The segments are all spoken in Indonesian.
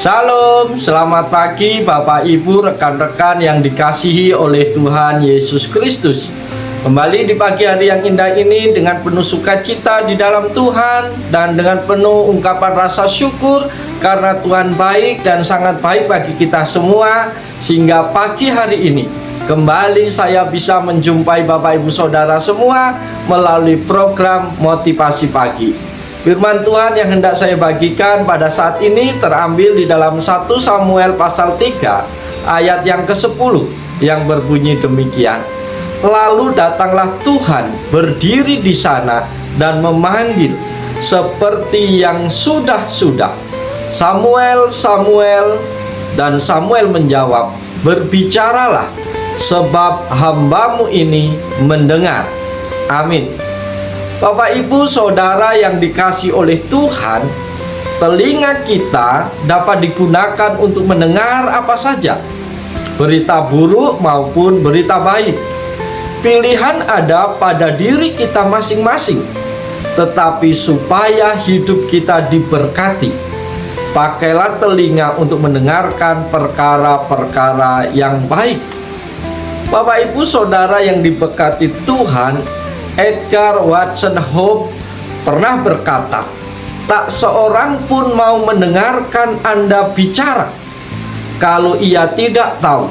Shalom, selamat pagi Bapak Ibu, rekan-rekan yang dikasihi oleh Tuhan Yesus Kristus. Kembali di pagi hari yang indah ini dengan penuh sukacita di dalam Tuhan dan dengan penuh ungkapan rasa syukur karena Tuhan baik dan sangat baik bagi kita semua, sehingga pagi hari ini kembali saya bisa menjumpai Bapak Ibu Saudara semua melalui program Motivasi Pagi. Firman Tuhan yang hendak saya bagikan pada saat ini terambil di dalam 1 Samuel pasal 3 ayat yang ke-10 yang berbunyi demikian. Lalu datanglah Tuhan berdiri di sana dan memanggil seperti yang sudah-sudah, Samuel, Samuel. Dan Samuel menjawab, berbicaralah, sebab hambamu ini mendengar. Amin. Bapak Ibu Saudara yang dikasihi oleh Tuhan, telinga kita dapat digunakan untuk mendengar apa saja, berita buruk maupun berita baik. Pilihan ada pada diri kita masing-masing. Tetapi supaya hidup kita diberkati, pakailah telinga untuk mendengarkan perkara-perkara yang baik. Bapak Ibu Saudara yang diberkati Tuhan, Edgar Watson Hope pernah berkata, tak seorang pun mau mendengarkan Anda bicara kalau ia tidak tahu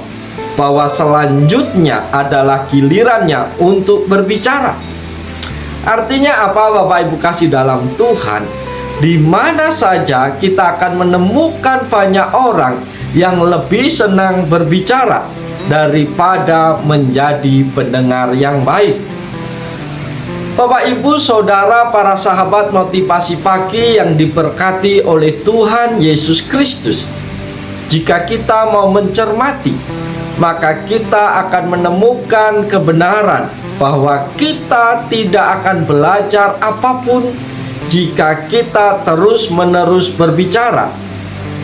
bahwa selanjutnya adalah gilirannya untuk berbicara. Artinya apa Bapak Ibu kasih dalam Tuhan? Di mana saja kita akan menemukan banyak orang yang lebih senang berbicara daripada menjadi pendengar yang baik. Bapak Ibu Saudara, para sahabat motivasi pagi yang diberkati oleh Tuhan Yesus Kristus, jika kita mau mencermati, maka kita akan menemukan kebenaran bahwa kita tidak akan belajar apapun jika kita terus-menerus berbicara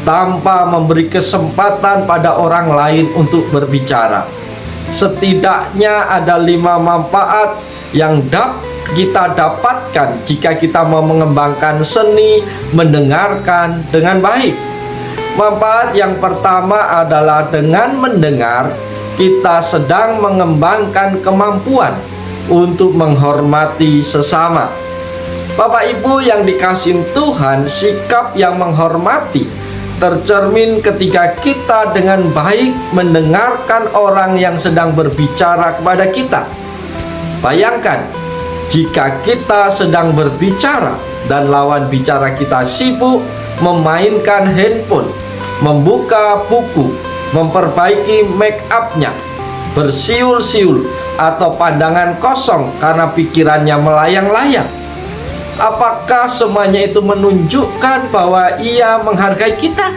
tanpa memberi kesempatan pada orang lain untuk berbicara. Setidaknya ada 5 manfaat yang kita dapatkan jika kita mau mengembangkan seni mendengarkan dengan baik. Manfaat yang pertama adalah dengan mendengar, kita sedang mengembangkan kemampuan untuk menghormati sesama. Bapak Ibu yang dikasihi Tuhan, sikap yang menghormati tercermin ketika kita dengan baik mendengarkan orang yang sedang berbicara kepada kita. Bayangkan, jika kita sedang berbicara dan lawan bicara kita sibuk memainkan handphone, membuka buku, memperbaiki make up-nya, bersiul-siul, atau pandangan kosong karena pikirannya melayang-layang, apakah semuanya itu menunjukkan bahwa ia menghargai kita?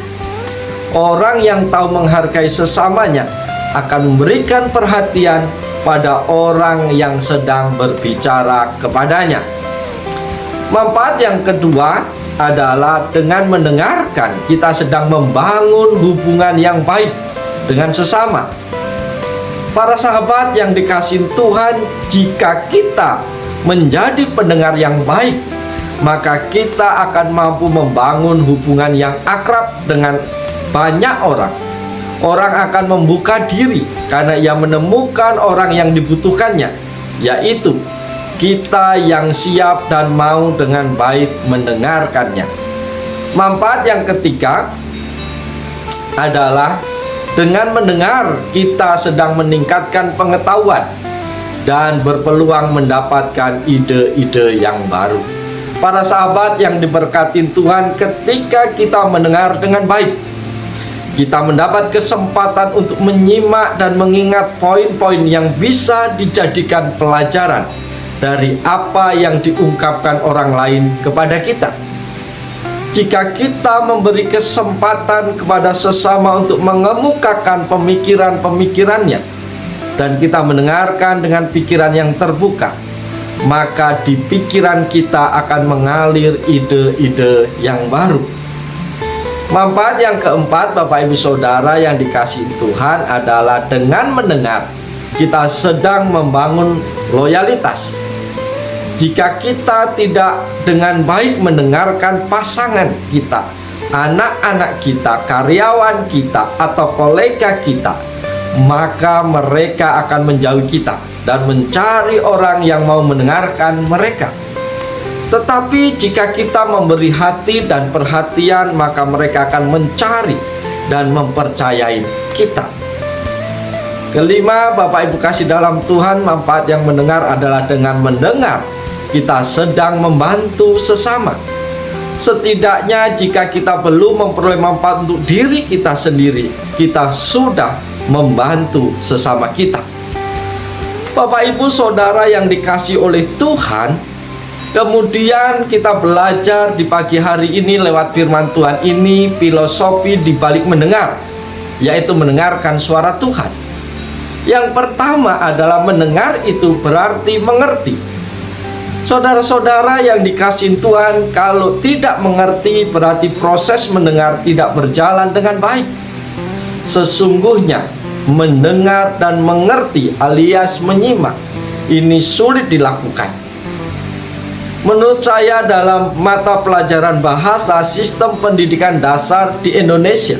Orang yang tahu menghargai sesamanya akan memberikan perhatian pada orang yang sedang berbicara kepadanya. Manfaat yang kedua adalah dengan mendengarkan, kita sedang membangun hubungan yang baik dengan sesama. Para sahabat yang dikasihi Tuhan, jika kita menjadi pendengar yang baik, maka kita akan mampu membangun hubungan yang akrab dengan banyak orang. Orang akan membuka diri karena ia menemukan orang yang dibutuhkannya, yaitu kita yang siap dan mau dengan baik mendengarkannya. Manfaat yang ketiga adalah dengan mendengar kita sedang meningkatkan pengetahuan dan berpeluang mendapatkan ide-ide yang baru. Para sahabat yang diberkati Tuhan, ketika kita mendengar dengan baik, kita mendapat kesempatan untuk menyimak dan mengingat poin-poin yang bisa dijadikan pelajaran dari apa yang diungkapkan orang lain kepada kita. Jika kita memberi kesempatan kepada sesama untuk mengemukakan pemikiran-pemikirannya dan kita mendengarkan dengan pikiran yang terbuka, maka di pikiran kita akan mengalir ide-ide yang baru. Manfaat yang keempat, Bapak Ibu Saudara yang dikasihi Tuhan, adalah dengan mendengar, kita sedang membangun loyalitas. Jika kita tidak dengan baik mendengarkan pasangan kita, anak-anak kita, karyawan kita, atau kolega kita, maka mereka akan menjauhi kita dan mencari orang yang mau mendengarkan mereka. Tetapi jika kita memberi hati dan perhatian, maka mereka akan mencari dan mempercayai kita. Kelima, Bapak Ibu kasih dalam Tuhan, manfaat yang mendengar adalah dengan mendengar kita sedang membantu sesama. Setidaknya jika kita belum memperoleh manfaat untuk diri kita sendiri, kita sudah membantu sesama kita. Bapak Ibu Saudara yang dikasihi oleh Tuhan, kemudian kita belajar di pagi hari ini lewat firman Tuhan ini filosofi di balik mendengar, yaitu mendengarkan suara Tuhan. Yang pertama adalah mendengar itu berarti mengerti. Saudara-saudara yang dikasihi Tuhan, kalau tidak mengerti berarti proses mendengar tidak berjalan dengan baik. Sesungguhnya mendengar dan mengerti alias menyimak ini sulit dilakukan. Menurut saya dalam mata pelajaran bahasa sistem pendidikan dasar di Indonesia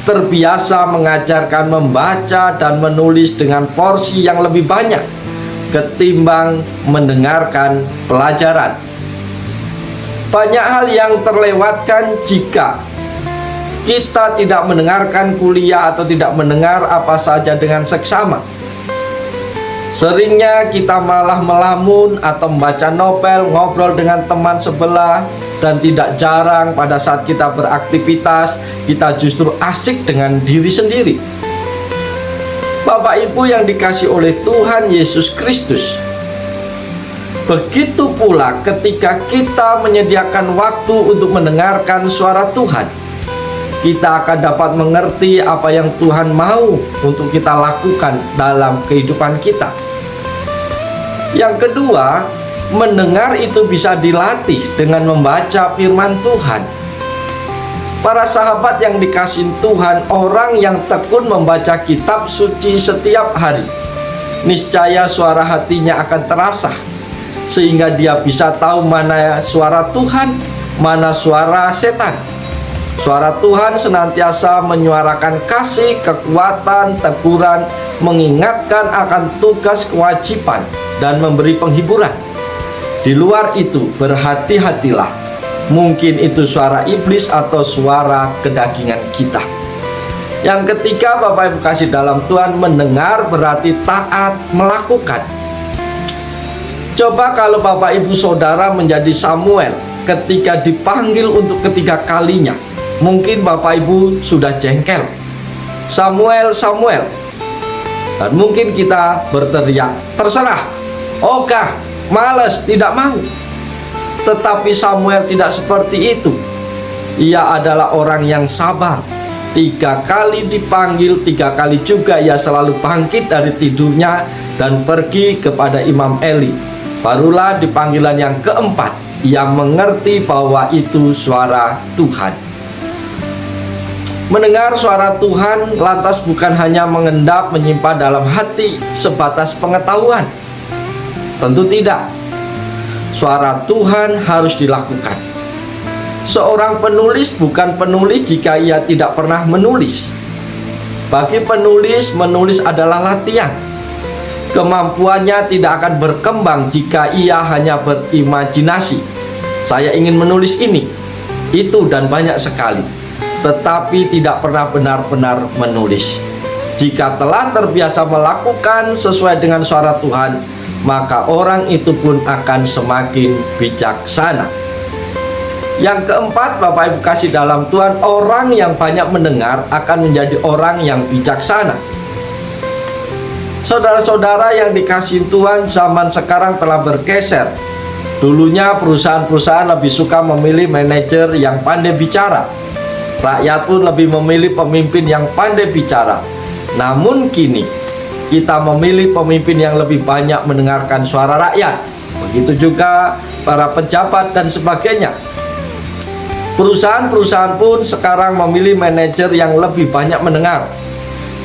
terbiasa mengajarkan membaca dan menulis dengan porsi yang lebih banyak ketimbang mendengarkan pelajaran. Banyak hal yang terlewatkan jika kita tidak mendengarkan kuliah atau tidak mendengar apa saja dengan seksama. Seringnya kita malah melamun atau membaca novel, ngobrol dengan teman sebelah, dan tidak jarang pada saat kita beraktivitas, kita justru asik dengan diri sendiri. Bapak Ibu yang dikasihi oleh Tuhan Yesus Kristus, begitu pula ketika kita menyediakan waktu untuk mendengarkan suara Tuhan, kita akan dapat mengerti apa yang Tuhan mau untuk kita lakukan dalam kehidupan kita. Yang kedua, mendengar itu bisa dilatih dengan membaca firman Tuhan. Para sahabat yang dikasihi Tuhan, orang yang tekun membaca kitab suci setiap hari, niscaya suara hatinya akan terasa, sehingga dia bisa tahu mana suara Tuhan, mana suara setan. Suara Tuhan senantiasa menyuarakan kasih, kekuatan, teguran, mengingatkan akan tugas kewajiban, dan memberi penghiburan. Di luar itu, berhati-hatilah. Mungkin itu suara iblis atau suara kedagingan kita. Yang ketiga, Bapak Ibu kasih dalam Tuhan, mendengar berarti taat melakukan. Coba kalau Bapak Ibu Saudara menjadi Samuel ketika dipanggil untuk ketiga kalinya, mungkin Bapak Ibu sudah jengkel. Samuel, Samuel. Dan mungkin kita berteriak, terserah, ogah, malas, tidak mau. Tetapi Samuel tidak seperti itu. Ia adalah orang yang sabar. 3 kali dipanggil, 3 kali juga ia selalu bangkit dari tidurnya dan pergi kepada Imam Eli. Barulah di panggilan yang keempat, ia mengerti bahwa itu suara Tuhan. Mendengar suara Tuhan lantas bukan hanya mengendap menyimpan dalam hati sebatas pengetahuan. Tentu tidak. Suara Tuhan harus dilakukan. Seorang penulis bukan penulis jika ia tidak pernah menulis. Bagi penulis, menulis adalah latihan. Kemampuannya tidak akan berkembang jika ia hanya berimajinasi. Saya ingin menulis ini, itu, dan banyak sekali, tetapi tidak pernah benar-benar menulis. Jika telah terbiasa melakukan sesuai dengan suara Tuhan, maka orang itu pun akan semakin bijaksana. Yang keempat, Bapak Ibu kasih dalam Tuhan, orang yang banyak mendengar akan menjadi orang yang bijaksana. Saudara-saudara yang dikasihi Tuhan, zaman sekarang telah bergeser. Dulunya perusahaan-perusahaan lebih suka memilih manajer yang pandai bicara. Rakyat pun lebih memilih pemimpin yang pandai bicara. Namun kini kita memilih pemimpin yang lebih banyak mendengarkan suara rakyat. Begitu juga para pejabat dan sebagainya. Perusahaan-perusahaan pun sekarang memilih manajer yang lebih banyak mendengar.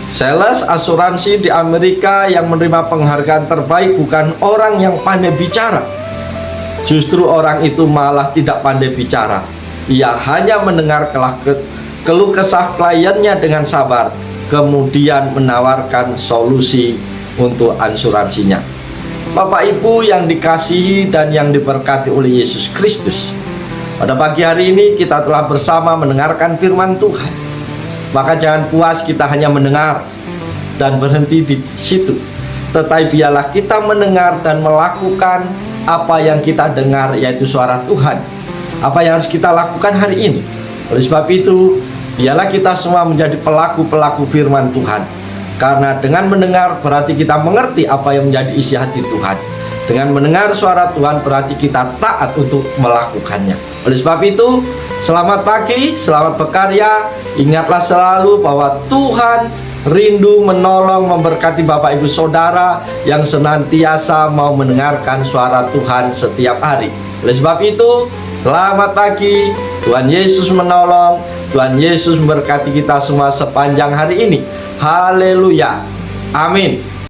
Sales asuransi di Amerika yang menerima penghargaan terbaik bukan orang yang pandai bicara. Justru orang itu malah tidak pandai bicara. Ia hanya mendengar keluh kesah kliennya dengan sabar, kemudian menawarkan solusi untuk asuransinya. Bapak Ibu yang dikasihi dan yang diberkati oleh Yesus Kristus, pada pagi hari ini kita telah bersama mendengarkan firman Tuhan. Maka jangan puas kita hanya mendengar dan berhenti di situ, tetapi biarlah kita mendengar dan melakukan apa yang kita dengar, yaitu suara Tuhan. Apa yang harus kita lakukan hari ini? Oleh sebab itu, biarlah kita semua menjadi pelaku-pelaku firman Tuhan. Karena dengan mendengar berarti kita mengerti apa yang menjadi isi hati Tuhan. Dengan mendengar suara Tuhan berarti kita taat untuk melakukannya. Oleh sebab itu, selamat pagi, selamat berkarya. Ingatlah selalu bahwa Tuhan rindu menolong, memberkati Bapak Ibu Saudara yang senantiasa mau mendengarkan suara Tuhan setiap hari. Oleh sebab itu, selamat pagi, Tuhan Yesus menolong, Tuhan Yesus memberkati kita semua sepanjang hari ini. Haleluya, amin.